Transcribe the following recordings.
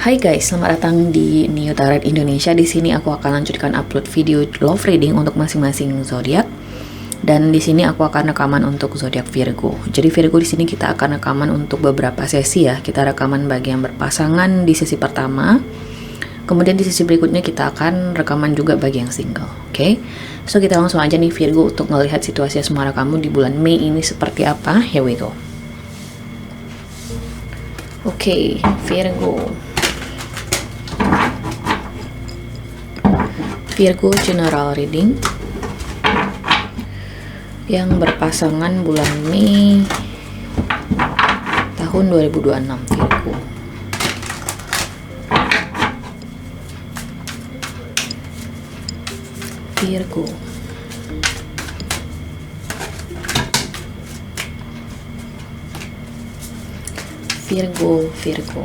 Hai guys, selamat datang di Neo Tarot Indonesia. Di sini aku akan lanjutkan upload video love reading untuk masing-masing zodiak. Dan di sini aku akan rekaman untuk zodiak Virgo. Jadi Virgo di sini kita akan rekaman untuk beberapa sesi ya. Kita rekaman bagi yang berpasangan di sesi pertama. Kemudian di sesi berikutnya kita akan rekaman juga bagi yang single. Oke. So kita langsung aja nih Virgo untuk melihat situasi asmara kamu di bulan Mei ini seperti apa. Here we go. Oke, Virgo. Virgo General Reading yang berpasangan bulan Mei tahun 2026 Virgo. Virgo. Virgo.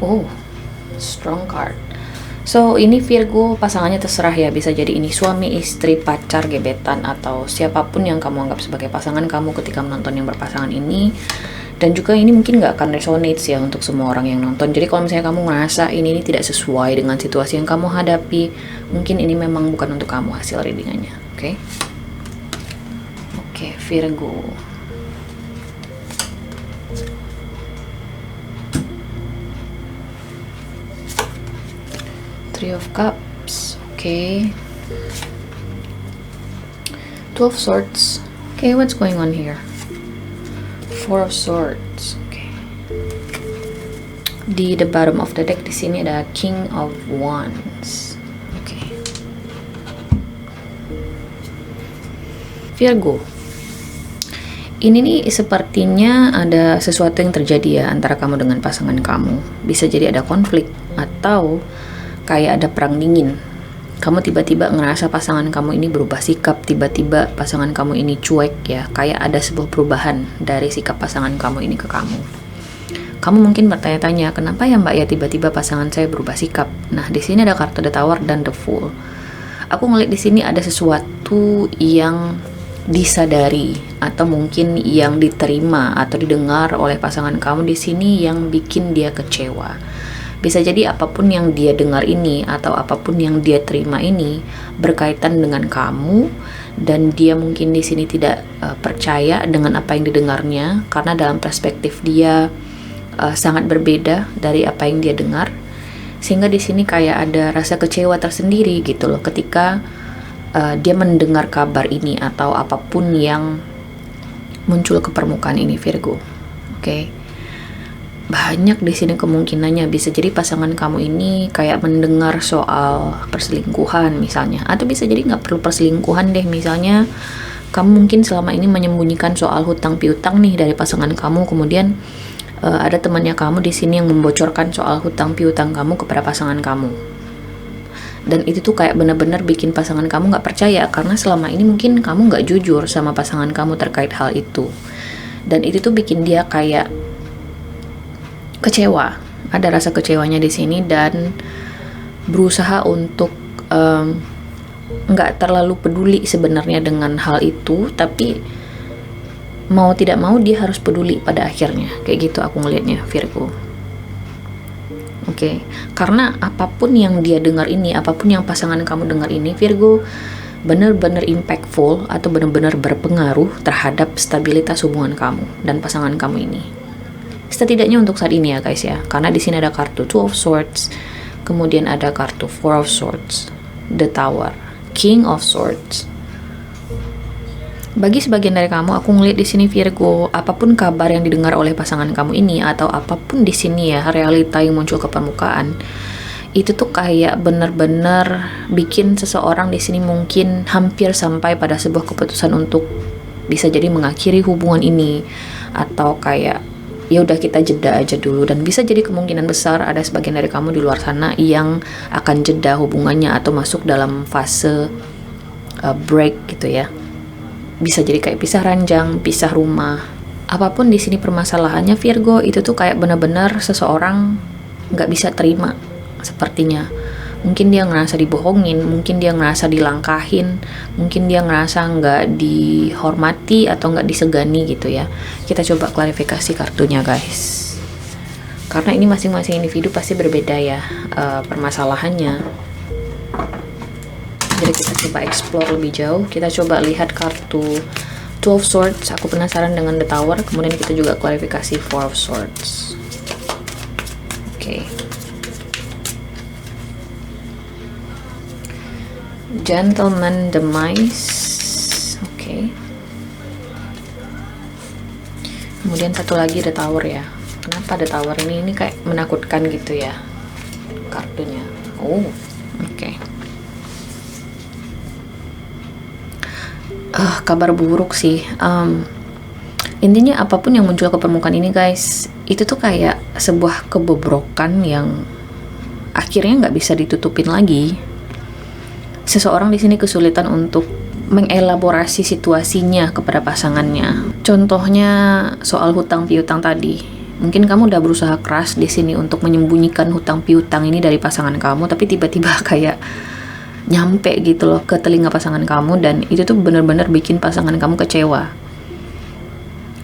Oh, strong card. So, ini Virgo pasangannya terserah ya. Bisa jadi ini suami, istri, pacar, gebetan, atau siapapun yang kamu anggap sebagai pasangan kamu ketika menonton yang berpasangan ini. Dan juga ini mungkin nggak akan resonate ya untuk semua orang yang nonton. Jadi kalau misalnya kamu ngerasa ini tidak sesuai dengan situasi yang kamu hadapi, mungkin ini memang bukan untuk kamu hasil readingannya. Oke? Oke, Virgo. Three of Cups, okay. 12 Swords, okay, what's going on here? Four of Swords, okay. Di the bottom of the deck di sini ada King of Wands, okay. Virgo, ini nih sepertinya ada sesuatu yang terjadi ya antara kamu dengan pasangan kamu. Bisa jadi ada konflik atau kayak ada perang dingin. Kamu tiba-tiba ngerasa pasangan kamu ini berubah sikap, tiba-tiba pasangan kamu ini cuek ya, kayak ada sebuah perubahan dari sikap pasangan kamu ini ke kamu. Kamu mungkin bertanya-tanya, kenapa ya Mbak ya tiba-tiba pasangan saya berubah sikap? Nah, di sini ada kartu The Tower dan The Fool. Aku ngeliat di sini ada sesuatu yang disadari atau mungkin yang diterima atau didengar oleh pasangan kamu di sini yang bikin dia kecewa. Bisa jadi apapun yang dia dengar ini atau apapun yang dia terima ini berkaitan dengan kamu, dan dia mungkin di sini tidak percaya dengan apa yang didengarnya karena dalam perspektif dia sangat berbeda dari apa yang dia dengar, sehingga di sini kayak ada rasa kecewa tersendiri gitu loh ketika dia mendengar kabar ini atau apapun yang muncul ke permukaan ini Virgo. Oke. Banyak di sini kemungkinannya. Bisa jadi pasangan kamu ini kayak mendengar soal perselingkuhan misalnya, atau bisa jadi nggak perlu perselingkuhan deh, misalnya kamu mungkin selama ini menyembunyikan soal hutang piutang nih dari pasangan kamu, kemudian ada temannya kamu di sini yang membocorkan soal hutang piutang kamu kepada pasangan kamu, dan itu tuh kayak benar-benar bikin pasangan kamu nggak percaya karena selama ini mungkin kamu nggak jujur sama pasangan kamu terkait hal itu, dan itu tuh bikin dia kayak kecewa, ada rasa kecewanya di sini, dan berusaha untuk nggak terlalu peduli sebenarnya dengan hal itu, tapi mau tidak mau dia harus peduli pada akhirnya, kayak gitu aku ngelihatnya Virgo. Oke, karena apapun yang dia dengar ini, apapun yang pasangan kamu dengar ini Virgo, benar-benar impactful atau benar-benar berpengaruh terhadap stabilitas hubungan kamu dan pasangan kamu ini. Setidaknya untuk saat ini ya guys ya, karena di sini ada kartu Two of Swords, kemudian ada kartu Four of Swords, The Tower, King of Swords. Bagi sebagian dari kamu, aku ngeliat di sini Virgo, apapun kabar yang didengar oleh pasangan kamu ini atau apapun di sini ya realita yang muncul ke permukaan, itu tuh kayak benar-benar bikin seseorang di sini mungkin hampir sampai pada sebuah keputusan untuk bisa jadi mengakhiri hubungan ini, atau kayak ya udah kita jeda aja dulu. Dan bisa jadi kemungkinan besar ada sebagian dari kamu di luar sana yang akan jeda hubungannya atau masuk dalam fase break gitu ya. Bisa jadi kayak pisah ranjang, pisah rumah. Apapun di sini permasalahannya Virgo, itu tuh kayak benar-benar seseorang nggak bisa terima sepertinya Mungkin dia ngerasa dibohongin, mungkin dia ngerasa dilangkahin, mungkin dia ngerasa nggak dihormati atau nggak disegani gitu ya. Kita coba klarifikasi kartunya guys. Karena ini masing-masing individu pasti berbeda ya permasalahannya. Jadi kita coba explore lebih jauh. Kita coba lihat kartu 12 Swords. Aku penasaran dengan The Tower. Kemudian kita juga klarifikasi 4 of Swords. Oke. Gentleman Demise. Oke. Kemudian satu lagi The Tower ya. Kenapa The Tower ini kayak menakutkan gitu ya kartunya. Oh, oke. Kabar buruk sih. Intinya apapun yang muncul ke permukaan ini guys, itu tuh kayak sebuah kebobrokan yang akhirnya nggak bisa ditutupin lagi. Seseorang di sini kesulitan untuk mengelaborasi situasinya kepada pasangannya. Contohnya soal hutang piutang tadi. Mungkin kamu udah berusaha keras di sini untuk menyembunyikan hutang piutang ini dari pasangan kamu, tapi tiba-tiba kayak nyampe gitu loh ke telinga pasangan kamu, dan itu tuh bener-bener bikin pasangan kamu kecewa.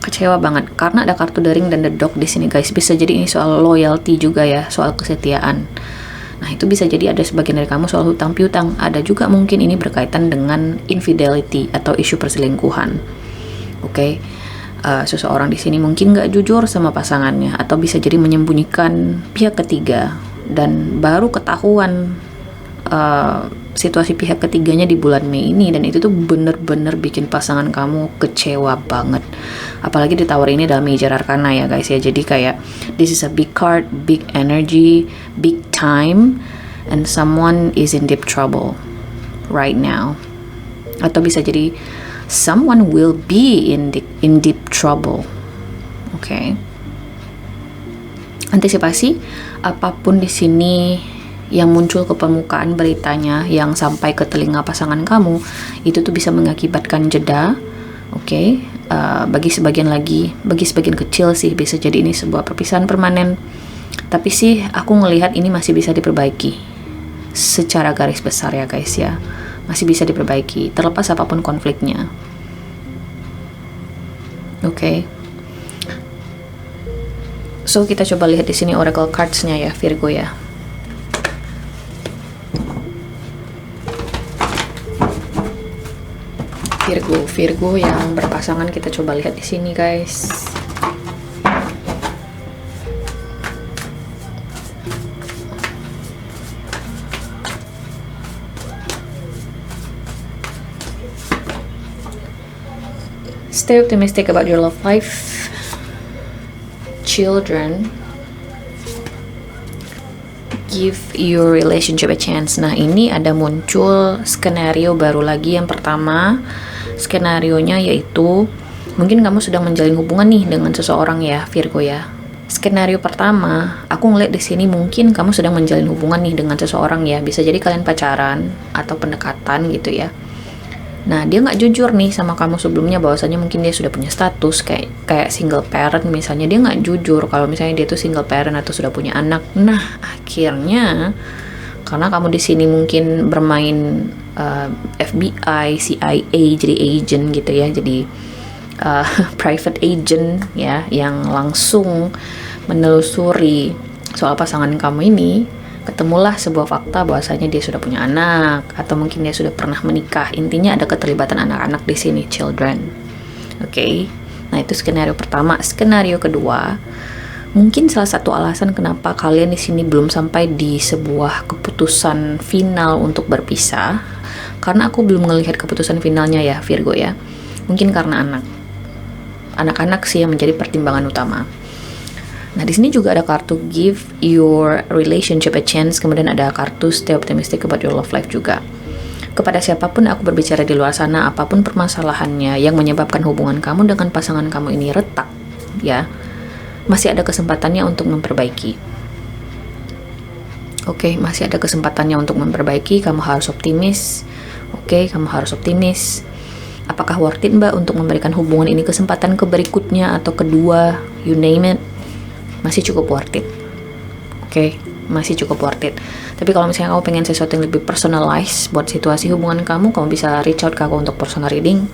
Kecewa banget karena ada kartu The Ring dan The Dog di sini guys. Bisa jadi ini soal loyalty juga ya, soal kesetiaan. Nah, itu bisa jadi ada sebagian dari kamu soal hutang piutang. Ada juga mungkin ini berkaitan dengan infidelity atau isu perselingkuhan. Oke. Seseorang di sini mungkin nggak jujur sama pasangannya, atau bisa jadi menyembunyikan pihak ketiga, dan baru ketahuan situasi pihak ketiganya di bulan Mei ini, dan itu tuh bener-bener bikin pasangan kamu kecewa banget. Apalagi di Tower ini adalah Major Arcana ya guys ya, jadi kayak this is a big card, big energy, big time, and someone is in deep trouble right now. Atau bisa jadi someone will be in deep trouble. Oke. Antisipasi apapun di sini yang muncul ke permukaan beritanya yang sampai ke telinga pasangan kamu, itu tuh bisa mengakibatkan jeda. Oke. Bagi sebagian kecil sih bisa jadi ini sebuah perpisahan permanen, tapi sih aku ngelihat ini masih bisa diperbaiki secara garis besar ya guys ya, masih bisa diperbaiki terlepas apapun konfliknya. Oke. So kita coba lihat di sini oracle cards-nya ya Virgo ya. Virgo yang berpasangan, kita coba lihat di sini guys. Stay optimistic about your love life, children. Give your relationship a chance. Nah, ini ada muncul skenario baru lagi. Yang pertama, skenarionya yaitu mungkin kamu sedang menjalin hubungan nih dengan seseorang ya, Virgo ya. Skenario pertama, aku ngeliat di sini mungkin kamu sedang menjalin hubungan nih dengan seseorang ya. Bisa jadi kalian pacaran atau pendekatan gitu ya. Nah, dia nggak jujur nih sama kamu sebelumnya, bahwasanya mungkin dia sudah punya status kayak single parent misalnya. Dia nggak jujur kalau misalnya dia tuh single parent atau sudah punya anak. Nah, akhirnya karena kamu di sini mungkin bermain FBI, CIA, jadi agent gitu ya, jadi private agent ya, yang langsung menelusuri soal pasangan kamu ini. Ketemulah sebuah fakta bahwasanya dia sudah punya anak, atau mungkin dia sudah pernah menikah. Intinya ada keterlibatan anak-anak di sini, children. Oke. Nah, itu skenario pertama. Skenario kedua, mungkin salah satu alasan kenapa kalian di sini belum sampai di sebuah keputusan final untuk berpisah, karena aku belum melihat keputusan finalnya ya, Virgo ya. Mungkin karena anak-anak sih yang menjadi pertimbangan utama. Nah, di sini juga ada kartu give your relationship a chance, kemudian ada kartu stay optimistic about your love life juga. Kepada siapapun aku berbicara di luar sana, apapun permasalahannya yang menyebabkan hubungan kamu dengan pasangan kamu ini retak, ya, masih ada kesempatannya untuk memperbaiki. Oke, masih ada kesempatannya untuk memperbaiki. Kamu harus optimis. Oke, kamu harus optimis. Apakah worth it, Mbak, untuk memberikan hubungan ini kesempatan ke berikutnya atau kedua, you name it? Masih cukup worth it. Oke. masih cukup worth it. Tapi kalau misalnya kamu pengen sesuatu yang lebih personalized buat situasi hubungan kamu bisa reach out ke aku untuk personal reading.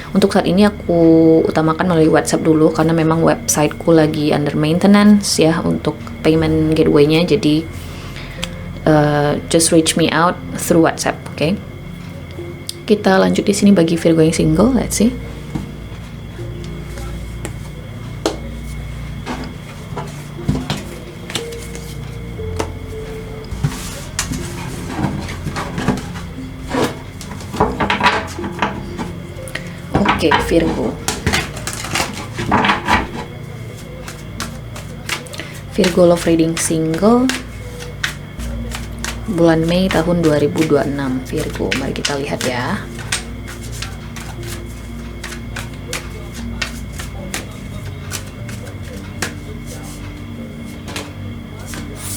Untuk saat ini aku utamakan melalui WhatsApp dulu karena memang websiteku lagi under maintenance ya untuk payment gateway-nya. Jadi just reach me out through WhatsApp, oke? Kita lanjut di sini bagi Virgo yang single, let's see. Oke, Virgo. Virgo love reading single bulan Mei tahun 2026 Virgo. Mari kita lihat ya.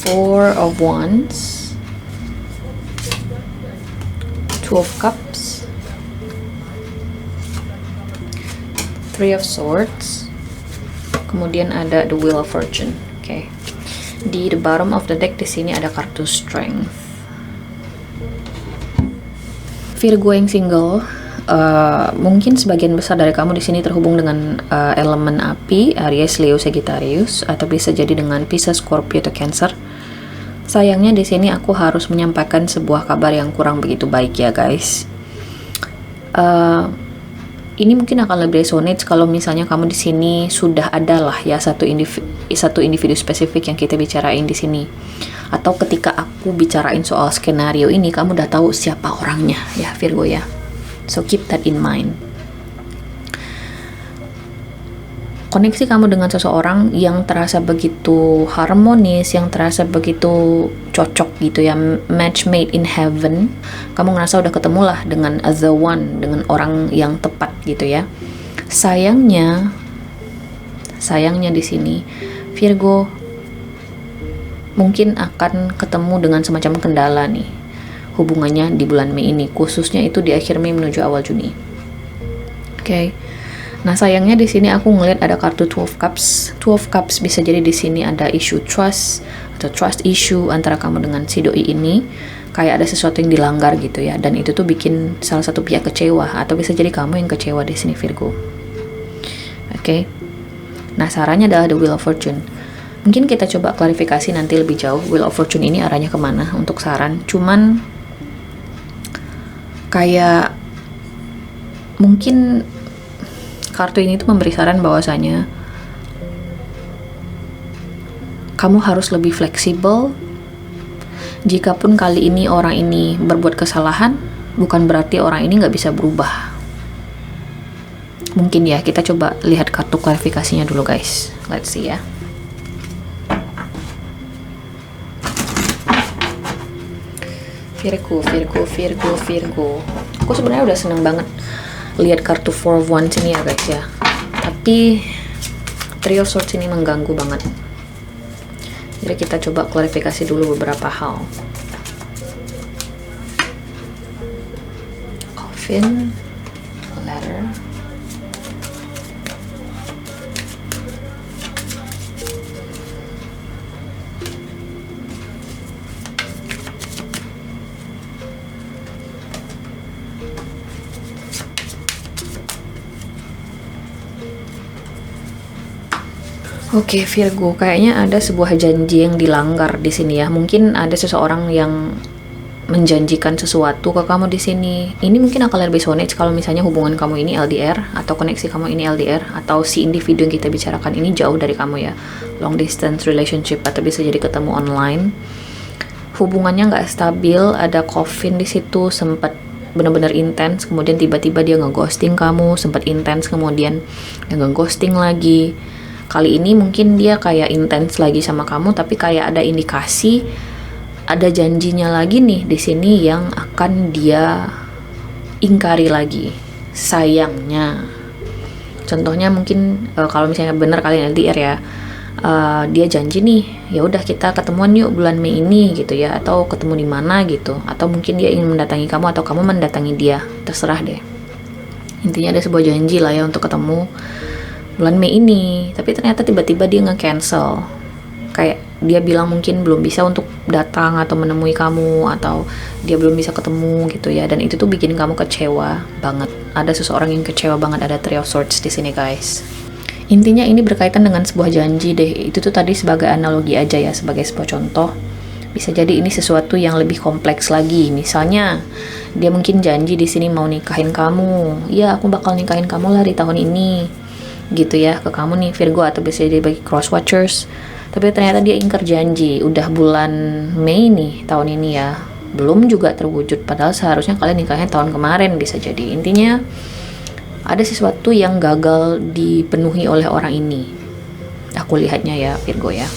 Four of Wands, Two of Cups, Three of Swords, kemudian ada the Wheel of Fortune. Oke. Di the bottom of the deck di sini ada kartu Strength. Virgo yang single, mungkin sebagian besar dari kamu di sini terhubung dengan elemen api, Aries, Leo, Sagittarius, atau bisa jadi dengan Pisces, Scorpio, atau Cancer. Sayangnya di sini aku harus menyampaikan sebuah kabar yang kurang begitu baik ya guys. Ini mungkin akan lebih resonate kalau misalnya kamu di sini sudah ada lah ya satu individu spesifik yang kita bicarain di sini. Atau ketika aku bicarain soal skenario ini, kamu udah tahu siapa orangnya ya Virgo ya. So keep that in mind. Koneksi kamu dengan seseorang yang terasa begitu harmonis, yang terasa begitu cocok gitu ya, match made in heaven. Kamu ngerasa udah ketemu lah dengan the one, dengan orang yang tepat gitu ya. Sayangnya di sini Virgo mungkin akan ketemu dengan semacam kendala nih hubungannya di bulan Mei ini, khususnya itu di akhir Mei menuju awal Juni. Oke. Nah, sayangnya di sini aku ngelihat ada kartu Two of Cups. Two of Cups bisa jadi di sini ada isu trust atau trust issue antara kamu dengan si doi ini. Kayak ada sesuatu yang dilanggar gitu ya, dan itu tuh bikin salah satu pihak kecewa, atau bisa jadi kamu yang kecewa di sini Virgo. Oke. Nah, sarannya adalah the Wheel of Fortune. Mungkin kita coba klarifikasi nanti lebih jauh Wheel of Fortune ini arahnya kemana untuk saran. Cuman kayak mungkin kartu ini tuh memberi saran bahwasanya kamu harus lebih fleksibel. Jikapun kali ini orang ini berbuat kesalahan, bukan berarti orang ini nggak bisa berubah. Mungkin ya, kita coba lihat kartu klarifikasinya dulu guys. Let's see ya. Virgo. Aku sebenarnya udah seneng banget lihat kartu Four of Wands ini ya guys ya. Tapi Three of Swords ini mengganggu banget. Jadi kita coba klarifikasi dulu beberapa hal. Coffin, ladder. Oke, Virgo, kayaknya ada sebuah janji yang dilanggar di sini ya. Mungkin ada seseorang yang menjanjikan sesuatu ke kamu di sini. Ini mungkin akan lebih resonate kalau misalnya hubungan kamu ini LDR atau koneksi kamu ini LDR atau si individu yang kita bicarakan ini jauh dari kamu ya. Long distance relationship atau bisa jadi ketemu online. Hubungannya nggak stabil, ada coffin di situ, sempat benar-benar intens, kemudian tiba-tiba dia ngeghosting kamu, sempat intens, kemudian dia ngeghosting lagi. Kali ini mungkin dia kayak intens lagi sama kamu, tapi kayak ada indikasi, ada janjinya lagi nih di sini yang akan dia ingkari lagi. Sayangnya, contohnya mungkin kalau misalnya benar kalian LDR ya, dia janji nih, ya udah kita ketemuan yuk bulan Mei ini gitu ya, atau ketemu di mana gitu, atau mungkin dia ingin mendatangi kamu atau kamu mendatangi dia, terserah deh. Intinya ada sebuah janji lah ya untuk ketemu bulan Mei ini, tapi ternyata tiba-tiba dia nge-cancel. Kayak dia bilang mungkin belum bisa untuk datang atau menemui kamu, atau dia belum bisa ketemu gitu ya, dan itu tuh bikin kamu kecewa banget. Ada seseorang yang kecewa banget, ada Three of Swords di sini guys. Intinya ini berkaitan dengan sebuah janji deh. Itu tuh tadi sebagai analogi aja ya, sebagai sebuah contoh. Bisa jadi ini sesuatu yang lebih kompleks lagi. Misalnya dia mungkin janji di sini mau nikahin kamu. Ya, aku bakal nikahin kamu lah di tahun ini. Gitu ya, ke kamu nih Virgo, atau bisa jadi bagi cross watchers. Tapi ternyata dia ingkar janji. Udah bulan Mei nih tahun ini ya, belum juga terwujud. Padahal seharusnya kalian nikahnya tahun kemarin, bisa jadi. Intinya ada sesuatu yang gagal dipenuhi oleh orang ini. Aku lihatnya ya Virgo ya.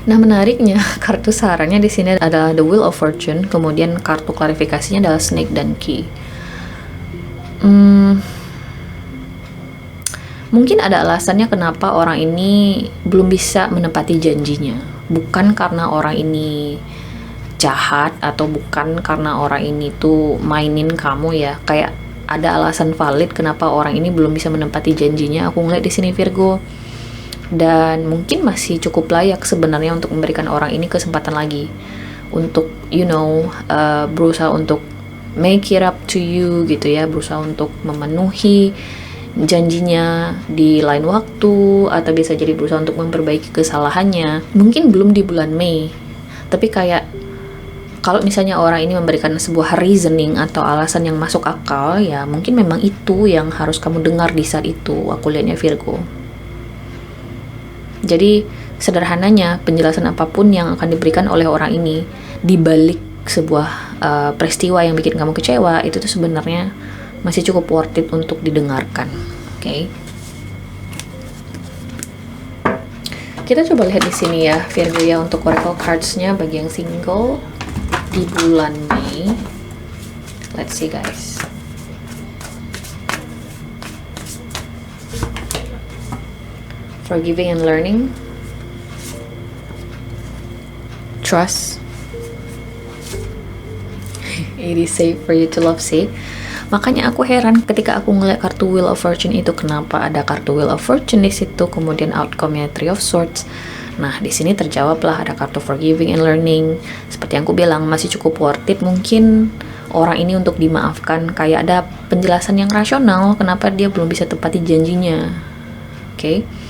Nah, menariknya kartu sarannya di sini adalah The Wheel of Fortune, kemudian kartu klarifikasinya adalah Snake dan Key. Mungkin ada alasannya kenapa orang ini belum bisa menepati janjinya. Bukan karena orang ini jahat, atau bukan karena orang ini tuh mainin kamu ya. Kayak ada alasan valid kenapa orang ini belum bisa menepati janjinya. Aku ngeliat di sini Virgo. Dan mungkin masih cukup layak sebenarnya untuk memberikan orang ini kesempatan lagi untuk berusaha untuk make it up to you gitu ya, berusaha untuk memenuhi janjinya di lain waktu, atau bisa jadi berusaha untuk memperbaiki kesalahannya. Mungkin belum di bulan Mei, tapi kayak kalau misalnya orang ini memberikan sebuah reasoning atau alasan yang masuk akal, ya mungkin memang itu yang harus kamu dengar di saat itu. Aku lihatnya Virgo. Jadi sederhananya, penjelasan apapun yang akan diberikan oleh orang ini di balik sebuah peristiwa yang bikin kamu kecewa, itu tuh sebenarnya masih cukup worth it untuk didengarkan. Oke. Kita coba lihat di sini ya Virgo ya, untuk oracle cards-nya bagi yang single di bulan Mei. Let's see guys. Forgiving and learning, trust, it is safe for you to love, see. Makanya aku heran ketika aku ngeliat kartu Wheel of Fortune itu, kenapa ada kartu Wheel of Fortune di situ, kemudian outcome-nya Three of Swords. Nah, di sini terjawablah, ada kartu Forgiving and Learning. Seperti yang aku bilang, masih cukup worth it mungkin orang ini untuk dimaafkan. Kayak ada penjelasan yang rasional kenapa dia belum bisa tepati janjinya. Oke.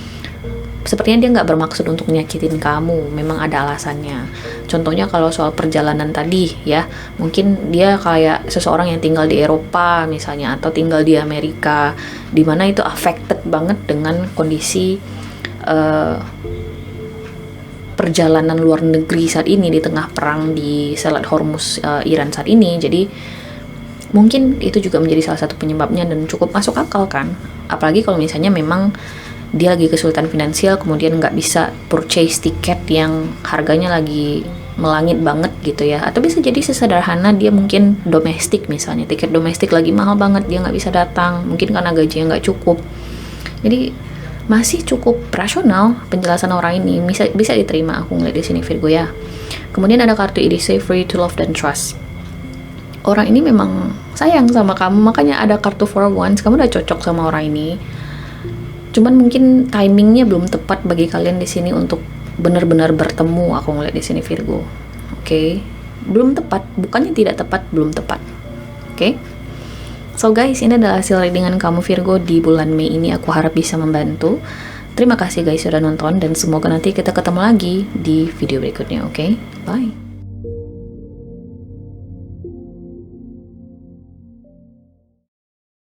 Sepertinya dia nggak bermaksud untuk nyakitin kamu, memang ada alasannya. Contohnya kalau soal perjalanan tadi ya, mungkin dia kayak seseorang yang tinggal di Eropa misalnya, atau tinggal di Amerika, dimana itu affected banget dengan kondisi perjalanan luar negeri saat ini di tengah perang di Selat Hormuz Iran saat ini. Jadi mungkin itu juga menjadi salah satu penyebabnya, dan cukup masuk akal kan. Apalagi kalau misalnya memang dia lagi kesulitan finansial, kemudian nggak bisa purchase tiket yang harganya lagi melangit banget gitu ya. Atau bisa jadi sesederhana dia mungkin domestik misalnya, tiket domestik lagi mahal banget, dia nggak bisa datang, mungkin karena gajinya nggak cukup. Jadi masih cukup rasional penjelasan orang ini, bisa diterima aku ngeliat di sini Virgo ya. Kemudian ada kartu It is safe for you to love dan trust. Orang ini memang sayang sama kamu, makanya ada kartu Four of Wands. Kamu udah cocok sama orang ini. Cuman mungkin timingnya belum tepat bagi kalian di sini untuk benar-benar bertemu. Aku ngeliat di sini Virgo. Oke. Belum tepat, bukannya tidak tepat, belum tepat. Oke. So guys, ini adalah hasil readingan kamu Virgo di bulan Mei ini. Aku harap bisa membantu. Terima kasih guys sudah nonton, dan semoga nanti kita ketemu lagi di video berikutnya. Oke. Bye.